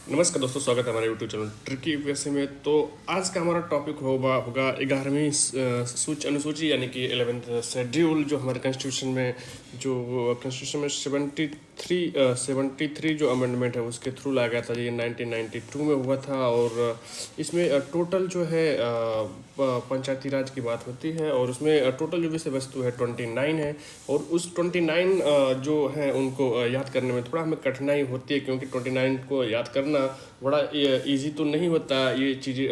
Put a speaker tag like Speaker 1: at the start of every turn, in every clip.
Speaker 1: नमस्कार दोस्तों, स्वागत है हमारे यूट्यूब चैनल ट्रिकी यूपीएससी में। तो आज का हमारा टॉपिक होगा 11वीं सूची अनुसूची यानी कि 11th शेड्यूल, जो हमारे कॉन्स्टिट्यूशन में 73 जो अमेंडमेंट है उसके थ्रू लाया गया था। ये 1992 में हुआ था और इसमें टोटल जो है पंचायती राज की बात होती है और उसमें टोटल जो विषय वस्तु है 29 है। और उस 29 जो है उनको याद करने में थोड़ा हमें कठिनाई होती है, क्योंकि 29 को याद करना बड़ा इजी तो नहीं होता। ये चीज़ें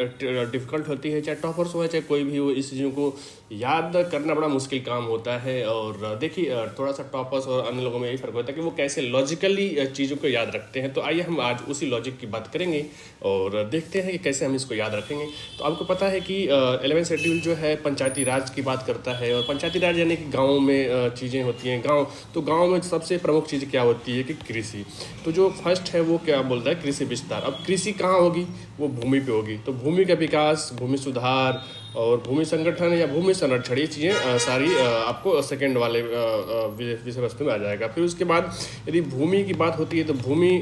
Speaker 1: डिफ़िकल्ट होती है, चाहे टॉपर्स हो चाहे कोई भी हो, इस चीज़ों को याद करना बड़ा मुश्किल काम होता है। और देखिए, थोड़ा सा टॉपर्स और अन्य लोगों में यही फ़र्क होता है कि वो कैसे लॉजिकली चीज़ों को याद रखते हैं। तो आइए हम आज उसी लॉजिक की बात करेंगे और देखते हैं कि कैसे हम इसको याद रखेंगे। तो आपको पता है कि 11th शेड्यूल जो है पंचायती राज की बात करता है, और पंचायती राज यानी कि गाँव में चीज़ें होती हैं। गाँव में सबसे प्रमुख चीज़ क्या होती है कि कृषि। तो जो फर्स्ट है वो क्या बोलता है, कृषि विस्तार। अब कृषि कहाँ होगी, वो भूमि पे होगी। तो भूमि का विकास, भूमि सुधार और भूमि संगठन या भूमि संरक्षण, ये चीज़ें सारी आपको सेकंड वाले विषय वस्तु में आ जाएगा। फिर उसके बाद यदि भूमि की बात होती है तो भूमि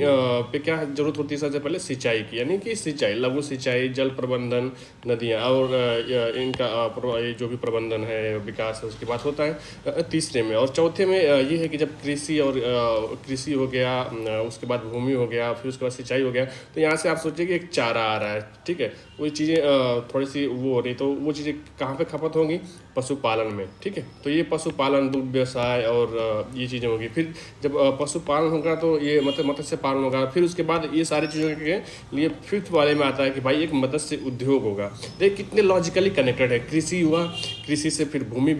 Speaker 1: पे क्या जरूरत होती है, सबसे पहले सिंचाई की, यानी कि सिंचाई, लघु सिंचाई, जल प्रबंधन, नदियाँ और इनका ये जो भी प्रबंधन है, विकास है, उसकी बात होता है तीसरे में। और चौथे में ये है कि जब कृषि और कृषि हो गया, उसके बाद भूमि हो गया, फिर उसके बाद सिंचाई हो गया, तो यहाँ से आप सोचिए कि एक चारा आ रहा है, ठीक है। वो चीज़ें थोड़ी सी वो हो रही, तो वो चीज़ें कहाँ पे खपत होंगी, पशुपालन में, ठीक है। तो ये पशुपालन, दुग्ध व्यवसाय और ये चीज़ें होगी। फिर जब पशुपालन होगा तो ये मत्स्य पालन होगा। फिर उसके बाद ये सारी चीज़ों के लिए फिफ्थ वाले में आता है कि भाई एक मत्स्य उद्योग होगा। देखिए कितने लॉजिकली कनेक्टेड है। कृषि हुआ, कृषि से फिर भूमि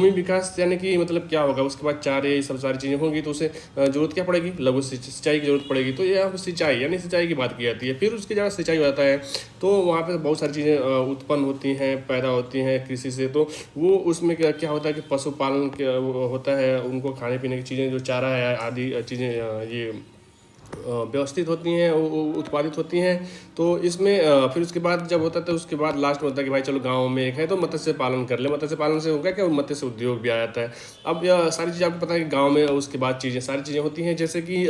Speaker 1: विकास यानी कि मतलब क्या होगा, उसके बाद चारे, ये सब सारी चीज़ें होंगी, तो उसे जरूरत क्या पड़ेगी, लघु सिंचाई की जरूरत पड़ेगी। तो ये यहाँ पर सिंचाई यानी सिंचाई की बात की जाती है। फिर उसके जहाँ सिंचाई हो जाता है तो वहाँ पे बहुत सारी चीज़ें उत्पन्न होती हैं, पैदा होती हैं कृषि से। तो वो उसमें क्या होता है कि पशुपालन वो होता है, उनको खाने पीने की चीज़ें, जो चारा है आदि चीज़ें ये व्यवस्थित होती हैं, उत्पादित होती हैं। तो इसमें फिर उसके बाद जब होता है तो उसके बाद लास्ट में होता है कि भाई चलो गांव में एक है तो मत्स्य पालन कर ले। मत्स्य पालन से होगा क्या, मत्स्य उद्योग भी आ जाता है। अब यह सारी चीज़ें आपको पता है कि गांव में उसके बाद सारी चीज़ें होती हैं, जैसे कि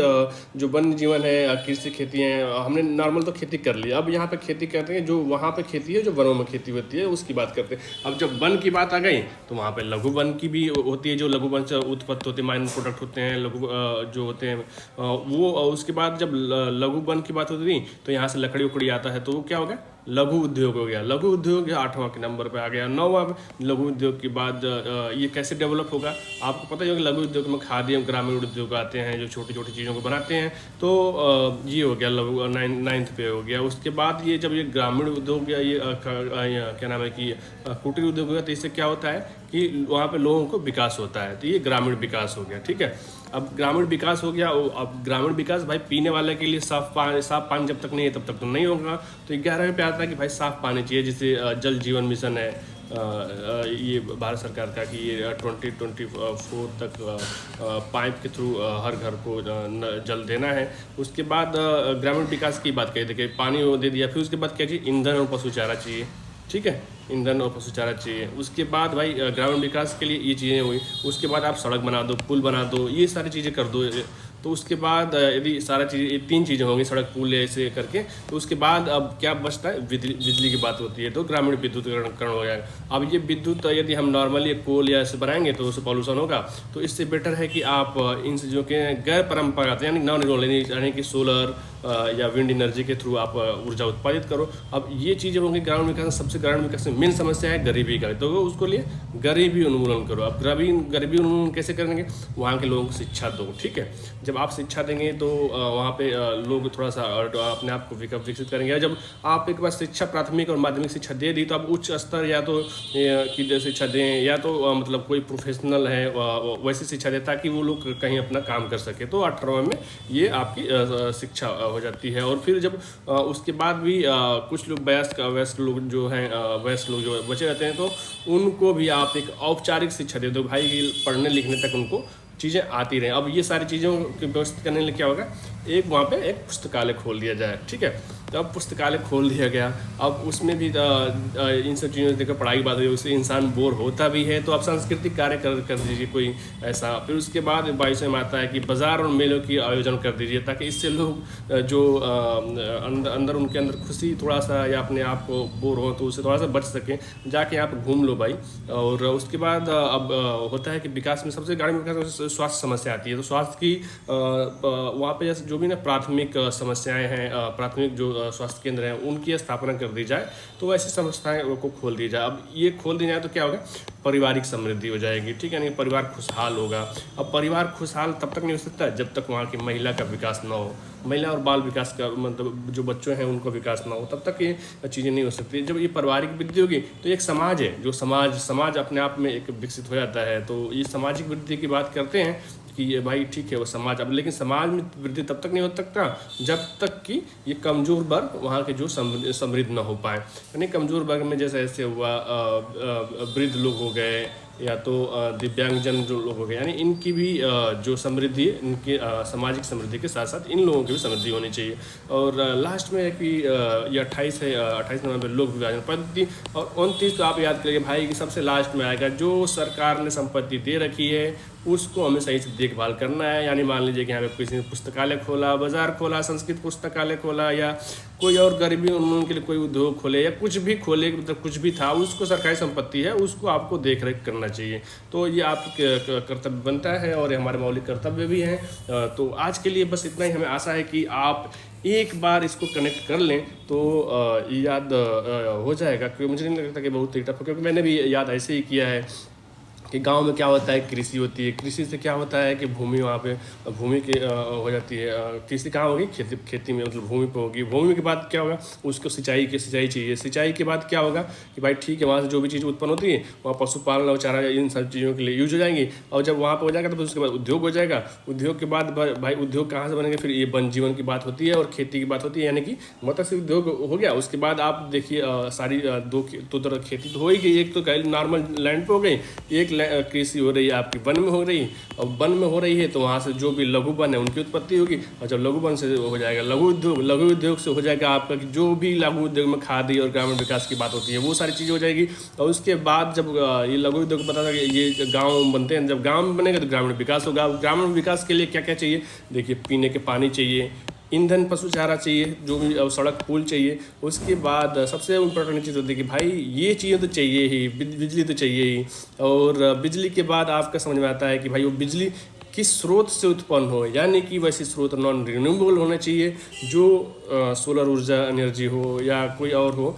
Speaker 1: जो वन्य जीवन है, कृषि खेती है। हमने नॉर्मल तो खेती कर ली, अब यहाँ पे खेती करते हैं, जो वहाँ पे खेती है, जो वनों में खेती होती है उसकी बात करते हैं। अब जब वन की बात आ गई तो वहाँ पे लघु वन की भी होती है, जो लघु वन से उत्पत्ति होते हैं, माइन प्रोडक्ट होते हैं, लघु जो होते हैं वो। उसके बाद जब लघु वन की बात होती थी तो यहाँ से लकड़ी उकड़ी आता है, तो वो क्या हो गया, लघु उद्योग हो गया। लघु उद्योग 8वां के नंबर पे आ गया। 9वां लघु उद्योग के बाद ये कैसे डेवलप होगा, आपको पता ही होगा। लघु उद्योग में खाद्य एवं ग्रामीण उद्योग आते हैं, जो छोटी छोटी चीज़ों को बनाते हैं। तो ये हो गया लघु, 9th पे हो गया। उसके बाद ये जब ये ग्रामीण उद्योग या ये क्या नाम है कि कुटीर उद्योग हो गया, तो इससे क्या होता है कि वहाँ पे लोगों को विकास होता है। तो ये ग्रामीण विकास हो गया, ठीक है। अब ग्रामीण विकास हो गया। अब ग्रामीण विकास भाई पीने वाले के लिए साफ पानी जब तक नहीं है तब तक तो नहीं होगा। तो 11वें पे आता है कि भाई साफ पानी चाहिए, जिसे जल जीवन मिशन है ये भारत सरकार का, कि ये 2024 तक पाइप के थ्रू हर घर को जल देना है। उसके बाद ग्रामीण विकास की बात कही, देखिए पानी वो दे दिया। फिर उसके बाद क्या चाहिए, ईंधन और पशु चारा चाहिए, ठीक है। ईंधन और पशु चारा चाहिए। उसके बाद भाई ग्रामीण विकास के लिए ये चीज़ें हुई। उसके बाद आप सड़क बना दो, पुल बना दो, ये सारी चीज़ें कर दो। तो उसके बाद यदि सारा चीज़, ये 3 चीज़ें होंगी, सड़क पुल ऐसे करके, तो उसके बाद अब क्या बचता है, बिजली की बात होती है, तो ग्रामीण विद्युतीकरण हो जाएगा। अब ये विद्युत यदि हम नॉर्मली कोल या ऐसे बनाएंगे तो उससे पॉल्यूशन होगा। तो इससे बेटर है कि आप इन चीज़ों के गैर परंपरागत यानी नॉन रिन्यूएबल यानी कि सोलर या विंड एनर्जी के थ्रू आप ऊर्जा उत्पादित करो। अब ये चीज़ें होंगी ग्रामीण विकास। सबसे ग्रामीण विकास में मेन समस्या है गरीबी का, तो उसको लिए गरीबी उन्मूलन करो। अब गरीबी उन्मूलन कैसे करेंगे, वहाँ के लोगों को शिक्षा दो, ठीक है। जब आप शिक्षा देंगे तो वहाँ पे लोग थोड़ा सा अपने आप को विकसित करेंगे। जब आप एक बार शिक्षा, प्राथमिक और माध्यमिक शिक्षा दे दी, तो आप उच्च स्तर या तो की शिक्षा दें, या तो मतलब कोई प्रोफेशनल है वैसी शिक्षा दें, ताकि वो लोग कहीं अपना काम कर सके। तो 18वें में ये आपकी शिक्षा हो जाती है। और फिर जब उसके बाद भी कुछ लोग वयस्क लोग जो हैं, वयस्क लोग जो बचे रहते हैं, तो उनको भी आप एक औपचारिक शिक्षा दे दो भाई, पढ़ने लिखने तक उनको चीज़ें आती रहें। अब ये सारी चीज़ों की व्यवस्थित करने के लिए क्या होगा, एक वहाँ पे एक पुस्तकालय खोल दिया जाए, ठीक है। तो अब पुस्तकालय खोल दिया गया, अब उसमें भी इन सब चीज़ों से देखकर पढ़ाई की बात हुई, उससे इंसान बोर होता भी है, तो आप सांस्कृतिक कार्य कर दीजिए कोई ऐसा। फिर उसके बाद 22वें में आता है कि बाजार और मेलों की आयोजन कर दीजिए, ताकि इससे लोग जो अंदर उनके अंदर खुशी थोड़ा सा या अपने आप को बोर हो तो उससे थोड़ा सा बच सकें, जाके आप घूम लो भाई। और उसके बाद अब होता है कि विकास में सबसे गाड़ी में विकास में स्वास्थ्य समस्या आती है, तो स्वास्थ्य की वहाँ पे जैसे जो भी ना प्राथमिक समस्याएं हैं, प्राथमिक जो स्वास्थ्य केंद्र हैं उनकी स्थापना कर दी जाए, तो ऐसी संस्थाएं को खोल दी जाए। अब ये खोल दी जाए तो क्या होगा, पारिवारिक समृद्धि हो जाएगी, ठीक है, नहीं परिवार खुशहाल होगा। अब परिवार खुशहाल तब तक नहीं हो सकता जब तक वहाँ की महिला का विकास ना हो, महिला और बाल विकास का मतलब जो बच्चों हैं उनको विकास ना हो, तब तक ये चीज़ें नहीं हो सकती। जब ये पारिवारिक वृद्धि होगी तो एक समाज है, जो समाज अपने आप में एक विकसित हो जाता है। तो ये सामाजिक वृद्धि की बात करते हैं कि ये भाई ठीक है वो समाज, अब लेकिन समाज में वृद्धि तब तक नहीं हो सकता जब तक कि ये कमज़ोर वर्ग वहाँ के जो समृद्ध ना हो पाए। यानी कमज़ोर वर्ग में जैसे ऐसे हुआ वृद्ध लोग हो गए, या तो दिव्यांगजन जो लोग हो गए, यानी इनकी भी जो समृद्धि इनकी सामाजिक समृद्धि के साथ साथ इन लोगों की भी समृद्धि होनी चाहिए। और लास्ट में है कि ये 28 है, 28 नंबर पर लोक विभाजन पद्धति, और 29 तो आप याद करिए भाई कि सबसे लास्ट में आएगा, जो सरकार ने संपत्ति दे रखी है उसको हमें सही से देखभाल करना है। यानी मान लीजिए कि यहाँ पे किसी ने पुस्तकालय खोला, बाजार खोला, संस्कृत पुस्तकालय खोला, या कोई और गरीबी उन्मूलन के लिए कोई उद्योग खोले, या कुछ भी खोले, मतलब कुछ भी था, उसको सरकारी संपत्ति है, उसको आपको देख रेख करना चाहिए। तो ये आपकी कर्तव्य बनता है और ये हमारे मौलिक कर्तव्य भी हैं। तो आज के लिए बस इतना ही। हमें आशा है कि आप एक बार इसको कनेक्ट कर लें तो याद हो जाएगा, क्योंकि मुझे नहीं लगता कि बहुत ही टफ है, क्योंकि मैंने भी याद ऐसे ही किया है कि गांव में क्या होता है, कृषि होती है, कृषि से क्या होता है कि भूमि वहाँ पे भूमि की हो जाती है, कृषि कहाँ होगी, खेती में, मतलब भूमि पे होगी। भूमि के बाद क्या होगा, उसको सिंचाई चाहिए, सिंचाई के बाद क्या होगा कि भाई ठीक है, वहाँ से जो भी चीज़ उत्पन्न होती है वहाँ पशुपालन और चारा इन सब चीज़ों के लिए यूज हो जाएंगी। और जब वहाँ पर हो जाएगा तो उसके बाद उद्योग हो जाएगा। उद्योग के बाद भाई उद्योग कहाँ से बनेंगे, फिर ये वन जीवन की बात होती है और खेती की बात होती है, यानी कि मत्स्य उद्योग हो गया। उसके बाद आप देखिए सारी दो तरह खेती तो हो ही गई, एक तो नॉर्मल लैंड पे हो गई, एक कृषि हो रही है आपकी वन में हो रही, और वन में हो रही है तो वहाँ से जो भी लघु वन है उनकी उत्पत्ति होगी। और जब लघु वन से हो जाएगा लघु उद्योग से हो जाएगा आपका जो भी लघु उद्योग में खादी और ग्रामीण विकास की बात होती है वो सारी चीज़ें हो जाएगी। और उसके बाद जब ये लघु उद्योग पता था कि ये गाँव बनते हैं, जब गाँव में बनेगा तो ग्रामीण विकास होगा। ग्रामीण विकास के लिए क्या क्या चाहिए, देखिए पीने के पानी चाहिए, ईंधन पशु चारा चाहिए, जो भी सड़क पुल चाहिए। उसके बाद सबसे इम्पोर्टेंट चीज़ होती है कि भाई ये चीज़ें तो चाहिए ही, बिजली तो चाहिए ही। और बिजली के बाद आपका समझ में आता है कि भाई वो बिजली किस स्रोत से उत्पन्न हो, यानी कि वैसे स्रोत नॉन रिन्यूएबल होना चाहिए, जो सोलर ऊर्जा एनर्जी हो या कोई और हो।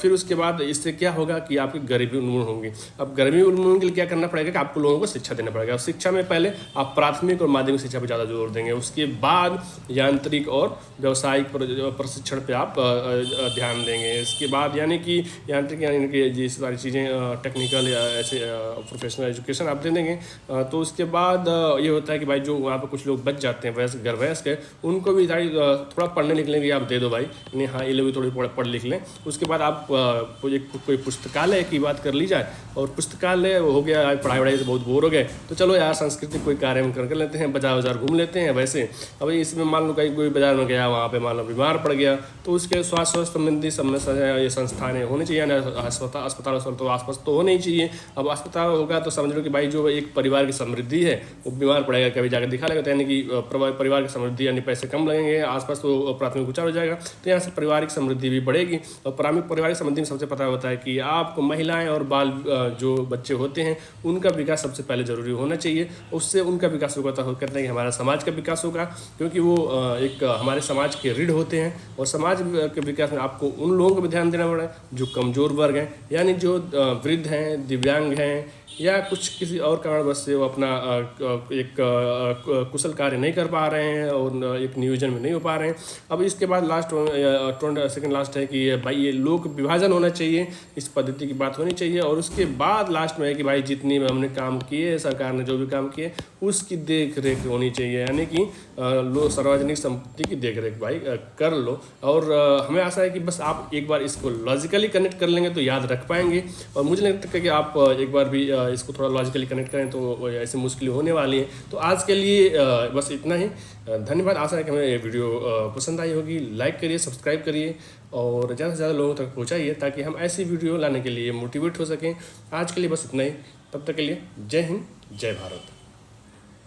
Speaker 1: फिर उसके बाद इससे क्या होगा कि आपकी गरीबी उन्मूलन होगी। अब गरीबी उन्मूलन के लिए क्या करना पड़ेगा कि आपको लोगों को शिक्षा देना पड़ेगा। और शिक्षा में पहले आप प्राथमिक और माध्यमिक शिक्षा पर ज़्यादा जोर देंगे, उसके बाद यांत्रिक और व्यावसायिक प्रशिक्षण पे आप ध्यान देंगे। इसके बाद यानी कि यांत्रिक यानी कि ये सारी चीज़ें टेक्निकल या ऐसे प्रोफेशनल एजुकेशन आप दे देंगे। तो उसके बाद ये होता है कि भाई जो वहाँ पर कुछ लोग बच जाते हैं वयस्क है, उनको भी थोड़ा पढ़ने लिखने की आप दे दो भाई, नहीं हाँ ये लोग भी थोड़ी पढ़ लिख लें। उसके बाद आप कोई पुस्तकालय की बात कर ली जाए, और पुस्तकालय हो गया, पढ़ाई से बहुत बोर हो गए तो चलो यार सांस्कृतिक कोई कार्यक्रम कर लेते हैं, बाजार घूम लेते हैं। वैसे अब इसमें मान लो कहीं कोई बाजार में गया, वहाँ पे मान लो बीमार पड़ गया, तो उसके स्वास्थ्य संबंधी समस्या ये संस्थानें होनी चाहिए, अस्पताल तो आसपास तो होने ही चाहिए। अब अस्पताल होगा तो समझ लो कि भाई जो एक परिवार की समृद्धि है वो बीमार पड़ेगा कभी जाकर दिखा लेगा, तो यानी कि परिवार की समृद्धि यानी पैसे कम लगेंगे, आसपास तो प्राथमिक उपचार हो जाएगा, तो यहाँ से पारिवारिक समृद्धि भी बढ़ेगी। और पारिवारिक समृद्धि में सबसे पता होता है कि आपको महिलाएं और बाल जो बच्चे होते हैं उनका विकास सबसे पहले जरूरी होना चाहिए। उससे उनका विकास होगा तो कहते हैं कि हमारा समाज का विकास होगा, क्योंकि वो एक हमारे समाज के रीढ़ होते हैं। और समाज के विकास में आपको उन लोगों को भी ध्यान देना पड़ा जो कमज़ोर वर्ग हैं, यानी जो वृद्ध हैं, दिव्यांग हैं, या कुछ किसी और कारणवश से वो अपना एक कुशल कार्य नहीं कर पा रहे हैं और एक नियोजन में नहीं हो पा रहे हैं। अब इसके बाद लास्ट सेकंड लास्ट है कि भाई ये लोक विभाजन होना चाहिए, इस पद्धति की बात होनी चाहिए। और उसके बाद लास्ट में है कि भाई जितनी हमने काम किए, सरकार ने जो भी काम किए उसकी देख रेख होनी चाहिए, यानी कि सार्वजनिक संपत्ति की देख रेख भाई कर लो। और हमें आशा है कि बस आप एक बार इसको लॉजिकली कनेक्ट कर लेंगे तो याद रख पाएंगे। और मुझे लगता है कि आप एक बार भी इसको थोड़ा लॉजिकली कनेक्ट करें तो ऐसी मुश्किलें होने वाली हैं। तो आज के लिए बस इतना ही। धन्यवाद। आशा है कि हमें ये वीडियो पसंद आई होगी। लाइक करिए, सब्सक्राइब करिए और ज़्यादा से ज़्यादा लोगों तक पहुँचाइए ताकि हम ऐसी वीडियो लाने के लिए मोटिवेट हो सकें। आज के लिए बस इतना ही। तब तक के लिए जय हिंद, जय भारत।